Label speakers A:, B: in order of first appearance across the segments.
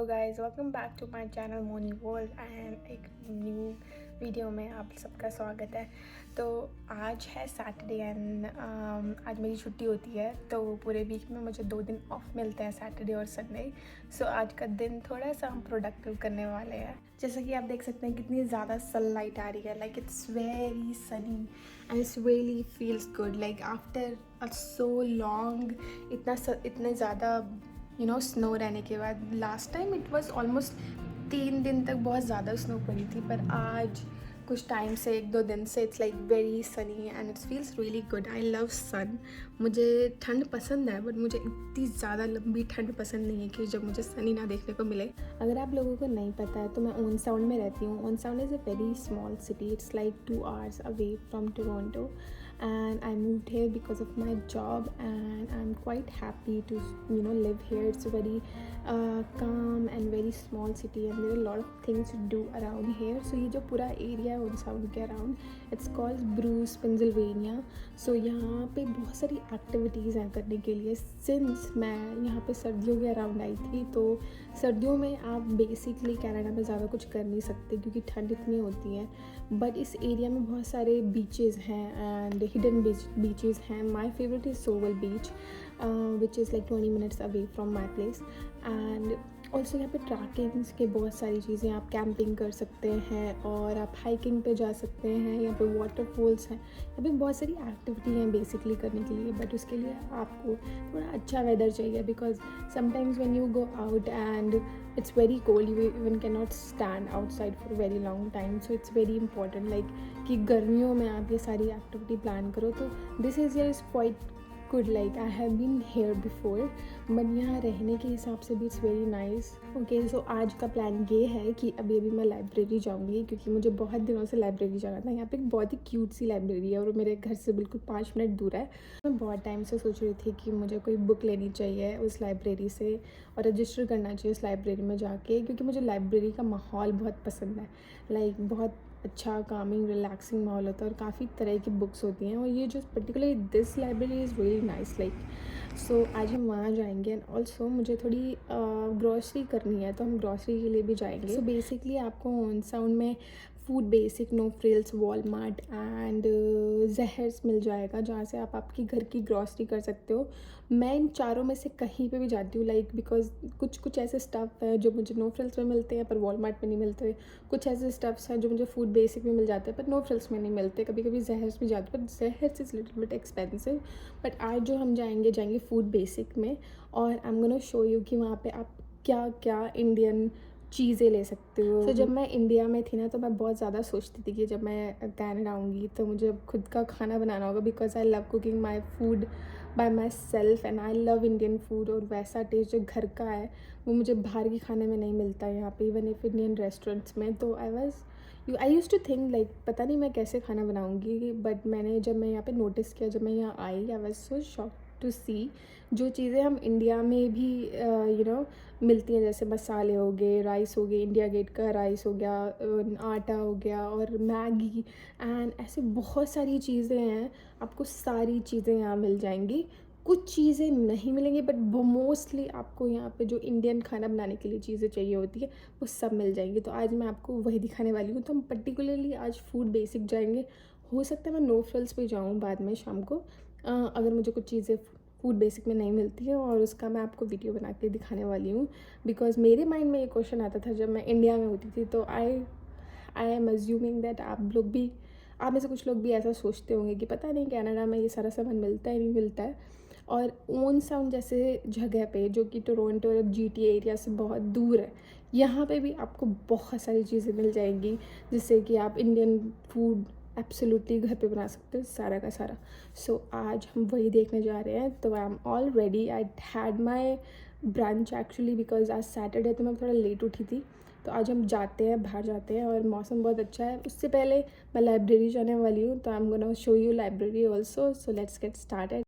A: Hello guys, welcome back to my channel Moni world and एक new video में आप सबका स्वागत है। तो आज है सैटरडे एंड आज मेरी छुट्टी होती है, तो पूरे वीक में मुझे 2 दिन ऑफ मिलते हैं, सैटरडे और संडे। सो आज का दिन थोड़ा सा हम प्रोडक्टिव करने वाले हैं। जैसा कि आप देख सकते हैं कितनी ज़्यादा सनलाइट आ रही है, like it's very sunny and it's really feels good, like after a so long इतने ज़्यादा स्नो रहने के बाद। Last time it was almost 3 दिन तक बहुत ज़्यादा स्नो पड़ी थी, पर आज कुछ टाइम से 1-2 दिन से it's like very sunny and it's feels really good. I love sun. मुझे ठंड पसंद है, बट मुझे इतनी ज़्यादा लंबी ठंड पसंद नहीं है कि जब मुझे सनी ना देखने को मिले। अगर आप लोगों को नहीं पता है तो मैं ओन साउंड में रहती हूँ। Own sound is a very small city, it's like 2 hours away from Toronto, and I moved here because of my job and I'm quite happy to live here. It's a very calm and very small city and there are a lot of things to do around here. So ये जो पूरा area है उन sound के around, it's called Bruce Pennsylvania. So यहाँ पे बहुत सारी एक्टिविटीज़ हैं करने के लिए। सिंस मैं यहाँ पे सर्दियों के अराउंड आई थी, तो सर्दियों में आप बेसिकली कनाडा में ज़्यादा कुछ कर नहीं सकते क्योंकि ठंड इतनी होती है, बट इस एरिया में बहुत सारे बीचेस हैं एंड हिडन बीचेस हैं। माई फेवरेट इज़ सोवल beach which is like 20 minutes away from my place, and also यहाँ पे ट्रैकिंग्स के बहुत सारी चीज़ें, आप कैंपिंग कर सकते हैं और आप हाइकिंग पे जा सकते हैं। यहाँ पे वाटरफॉल्स हैं, यहाँ पे बहुत सारी एक्टिविटी हैं बेसिकली करने के लिए, बट उसके लिए आपको थोड़ा अच्छा वेदर चाहिए because sometimes when you go out and it's very cold, you even can not stand outside for very long time. So it's very important like कि गर्मियों में आप ये सारी एक्टिविटी प्लान करो। तो this area is quite good, like I have been here before, but यहाँ रहने के हिसाब से भी it's very nice. Okay, so आज का प्लान ये है कि अभी मैं लाइब्रेरी जाऊँगी क्योंकि मुझे बहुत दिनों से लाइब्रेरी जाना था। यहाँ पे एक बहुत ही क्यूट सी लाइब्रेरी है और मेरे घर से बिल्कुल 5 मिनट दूर है। मैं बहुत टाइम से सोच रही थी कि मुझे कोई बुक लेनी चाहिए उस लाइब्रेरी से और रजिस्टर करना चाहिए उस लाइब्रेरी में जाके, क्योंकि मुझे लाइब्रेरी का माहौल बहुत पसंद है। लाइक बहुत अच्छा कामिंग रिलैक्सिंग माहौल होता है और काफ़ी तरह की बुक्स होती हैं, और ये जो particularly this library is very nice like. So आज हम वहाँ जाएंगे एंड ऑल्सो मुझे थोड़ी ग्रॉसरी करनी है, तो हम ग्रॉसरी के लिए भी जाएंगे। सो बेसिकली आपको ऑन साउंड में food basic, no frills, Walmart and Zehrs मिल जाएगा, जहाँ से आप आपकी घर की ग्रॉसरी कर सकते हो। मैं इन चारों में से कहीं पे भी जाती हूँ, लाइक बिकॉज कुछ ऐसे स्टफ़ है जो मुझे नो फ्रिल्स में मिलते हैं पर वॉलमार्ट में नहीं मिलते। कुछ ऐसे स्टफ्स हैं जो मुझे फूड बेसिक में मिल जाते हैं पर नो फ्रिल्स में नहीं मिलते। कभी कभी जहर्स में जाते हैं, but Zehrs is little bit expensive. But आज जो हम जाएंगे फूड बेसिक में, और I am gonna show you कि वहाँ पे आप क्या क्या इंडियन चीज़ें ले सकते हो। तो जब मैं इंडिया में थी ना, तो मैं बहुत ज़्यादा सोचती थी कि जब मैं कनाडा आऊँगी तो मुझे खुद का खाना बनाना होगा, because I love cooking my food by my self and I love Indian food. और वैसा टेस्ट जो घर का है वो मुझे बाहर के खाने में नहीं मिलता यहाँ पे, इवन इफ इंडियन रेस्टोरेंट्स में। तो आई यूज़ टू थिंक लाइक पता नहीं मैं कैसे खाना बनाऊँगी, बट जब मैं यहाँ पे नोटिस किया, जब मैं यहाँ आई, I was so shock to see जो चीज़ें हम इंडिया में भी मिलती हैं, जैसे मसाले हो गए, राइस हो गए, इंडिया गेट का राइस हो गया, आटा हो गया और मैगी एंड ऐसे बहुत सारी चीज़ें हैं। आपको सारी चीज़ें यहाँ मिल जाएंगी। कुछ चीज़ें नहीं मिलेंगी, बट मोस्टली आपको यहाँ पे जो इंडियन खाना बनाने के लिए चीज़ें चाहिए होती है वो सब मिल जाएंगी। तो आज मैं आपको वही दिखाने वाली हूँ। तो हम पर्टिकुलरली आज फूड बेसिक जाएंगे। हो सकता है मैं नो फ्रिल्स पे जाऊँ बाद में शाम को, अगर मुझे कुछ चीज़ें फूड बेसिक में नहीं मिलती है, और उसका मैं आपको वीडियो बना के दिखाने वाली हूँ। बिकॉज मेरे माइंड में ये क्वेश्चन आता था जब मैं इंडिया में होती थी, तो आई एम अज्यूमिंग दैट आप में से कुछ लोग भी ऐसा सोचते होंगे कि पता नहीं कनाडा में ये सारा सामान मिलता है नहीं मिलता है। और ओन साउंड जैसे जगह पे जो कि टोरंटो और GTA एरिया से बहुत दूर है, यहाँ पे भी आपको बहुत सारी चीज़ें मिल जाएंगी जिससे कि आप इंडियन फूड एब्सोल्युटली घर पे बना सकते हो सारा का सारा। सो आज हम वही देखने जा रहे हैं। तो I am all ready, I had my brunch actually because आज सैटरडे, तो मैं थोड़ा लेट उठी थी। तो आज हम जाते हैं, बाहर जाते हैं और मौसम बहुत अच्छा है। उससे पहले मैं लाइब्रेरी जाने वाली हूँ, तो आई am gonna show you library also. So let's get started.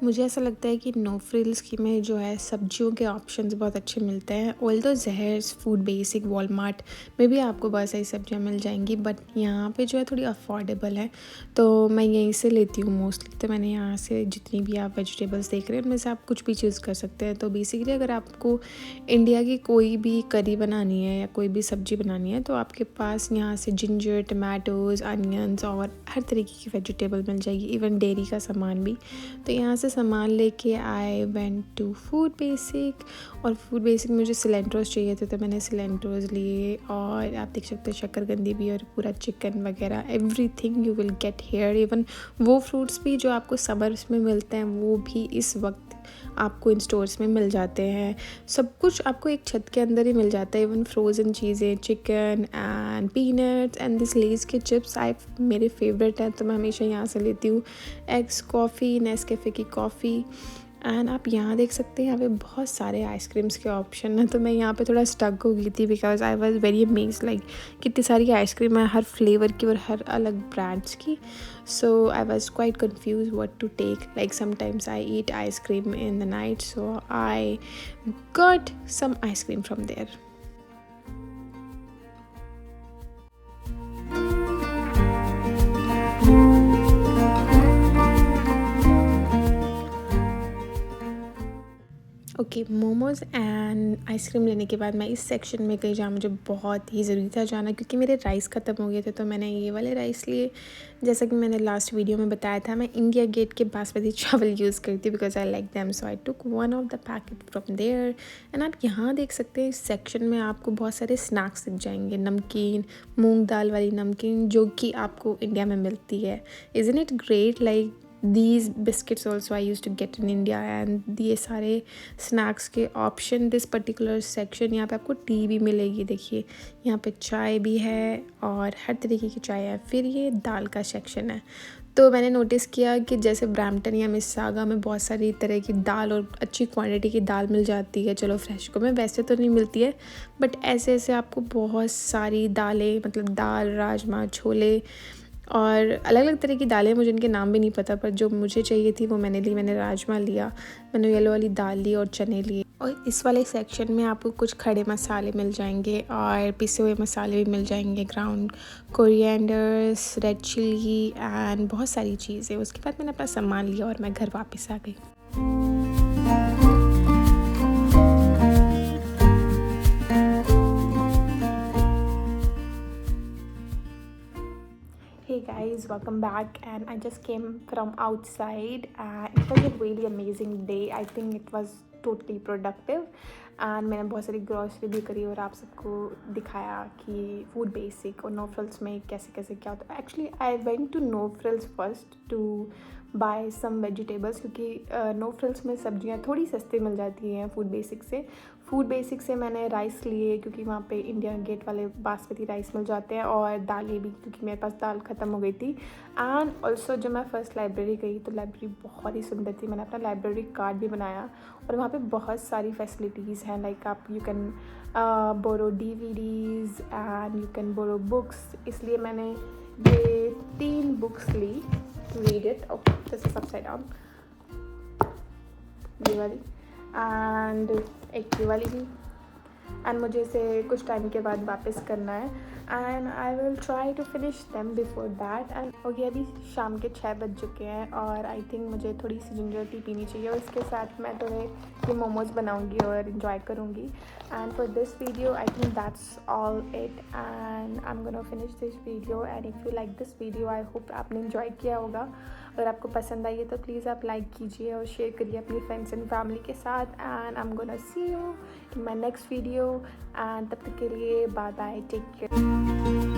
A: मुझे ऐसा लगता है कि नो फ्रिल्स की में जो है सब्जियों के ऑप्शंस बहुत अच्छे मिलते हैं। ऑल्दो ज़हर्स फूड बेसिक वॉलमार्ट में भी आपको बहुत सारी सब्जियां मिल जाएंगी, बट यहाँ पे जो है थोड़ी अफोर्डेबल है, तो मैं यहीं से लेती हूँ मोस्टली। तो मैंने यहाँ से जितनी भी आप वेजिटेबल्स देख रहे हैं उनमें से आप कुछ भी चूज़ कर सकते हैं। तो बेसिकली अगर आपको इंडिया की कोई भी करी बनानी है या कोई भी सब्ज़ी बनानी है तो आपके पास यहाँ से जिंजर, टमाटोज़, अनियंस और हर तरीके की वेजिटेबल मिल जाएगी, इवन डेयरी का सामान भी। तो यहाँ से सामान लेके I went to Food Basic, और फूड बेसिक में मुझे सिलेंट्रोज चाहिए थे तो मैंने सिलेंट्रोज लिए, और आप देख सकते हो शक्करकंदी भी और पूरा चिकन वगैरह everything you will get here. Even वो फ्रूट्स भी जो आपको समर्स में मिलते हैं वो भी इस वक्त आपको इन स्टोर्स में मिल जाते हैं। सब कुछ आपको एक छत के अंदर ही मिल जाता है, इवन फ्रोज़न चीज़ें, chicken and peanuts and this Lay's के चिप्स मेरे फेवरेट हैं, तो मैं हमेशा यहाँ से लेती हूँ। एग्स, कॉफ़ी, नेस्कैफ़े की कॉफ़ी, एंड आप यहाँ देख सकते हैं यहाँ पे बहुत सारे आइसक्रीम्स के ऑप्शन हैं। तो मैं यहाँ पे थोड़ा स्टक हो गई थी because I was very amazed, like कितनी सारी आइसक्रीम है हर फ्लेवर की और हर अलग ब्रांड्स की। So I was quite confuse what to take, like sometimes I eat ice cream in the night, so I got some ice cream from there. Okay, momos and ice cream लेने के बाद मैं इस सेक्शन में गई जहाँ मुझे बहुत ही ज़रूरी था जाना, क्योंकि मेरे राइस ख़त्म हो गए थे। तो मैंने ये वाले राइस लिए। जैसा कि मैंने लास्ट वीडियो में बताया था, मैं इंडिया गेट के बासमती चावल यूज़ करती हूँ because I like them, so I took one of the packet from there. And आप यहाँ देख सकते हैं इस सेक्शन में आपको बहुत सारे स्नैक्स दिख जाएंगे। नमकीन, मूँग दाल वाली नमकीन जो कि आपको इंडिया में मिलती है। Isn't it great? Like these biscuits also I used to get in India, and ये सारे स्नैक्स के ऑप्शन दिस पर्टिकुलर सेक्शन। यहाँ पे आपको टी भी मिलेगी, देखिए यहाँ पे चाय भी है और हर तरीके की चाय है। फिर ये दाल का सेक्शन है। तो मैंने नोटिस किया कि जैसे ब्रैम्पटन या मिसिसागा में बहुत सारी तरह की दाल और अच्छी क्वांटिटी की दाल मिल जाती है। चलो फ्रेशको में वैसे तो नहीं मिलती है, बट ऐसे ऐसे आपको बहुत सारी दालें, मतलब दाल, राजमा, छोले और अलग अलग तरह की दालें, मुझे इनके नाम भी नहीं पता, पर जो मुझे चाहिए थी वो मैंने ली। मैंने राजमा लिया, मैंने येलो वाली दाल ली और चने लिए। और इस वाले सेक्शन में आपको कुछ खड़े मसाले मिल जाएंगे और पिसे हुए मसाले भी मिल जाएंगे, ground corianders, red chilli and बहुत सारी चीज़ें। उसके बाद मैंने अपना सामान लिया और मैं घर वापस आ गई। Hey guys, welcome back, and I just came from outside and it was a really amazing day. I think it was totally productive and मैंने बहुत सारी ग्रॉसरी भी करी और आप सबको दिखाया कि फूड बेसिक और नो फ्रिल्स में कैसे कैसे क्या होता है। Actually I went to No Frills first to buy some vegetables, क्योंकि नो फ्रिल्स में सब्जियां थोड़ी सस्ती मिल जाती हैं फूड बेसिक से। फूड बेसिक से मैंने राइस लिए क्योंकि वहाँ पे इंडिया गेट वाले बासमती राइस मिल जाते हैं, और दालें भी क्योंकि मेरे पास दाल ख़त्म हो गई थी। एंड ऑल्सो जब मैं फ़र्स्ट लाइब्रेरी गई तो लाइब्रेरी बहुत ही सुंदर थी। मैंने अपना लाइब्रेरी कार्ड भी बनाया और वहाँ पे बहुत सारी फैसिलिटीज़ हैं, लाइक आप you can borrow DVDs and you can borrow books. इसलिए मैंने ये 3 बुक्स ली। Read it. Okay, this is upside down, ये वाली एंड एक ये वाली भी। एंड मुझे इसे कुछ टाइम के बाद वापस करना है and I will try to finish them before that. And okay, अभी शाम के 6 बज चुके हैं और आई थिंक मुझे थोड़ी सी जिंजर टी पीनी चाहिए और इसके साथ मैं थोड़े ये मोमोज़ बनाऊंगी और इन्जॉय करूंगी। And for this video I think that's all it and I am gonna finish this video. And if you like this video, I hope आपने इन्जॉय किया होगा। अगर आपको पसंद आई है तो प्लीज़ आप लाइक कीजिए और शेयर करिए अपनी फ्रेंड्स एंड फैमिली के साथ। And I am gonna see you in my next video and तब तक के लिए बाय बाय, टेक केयर।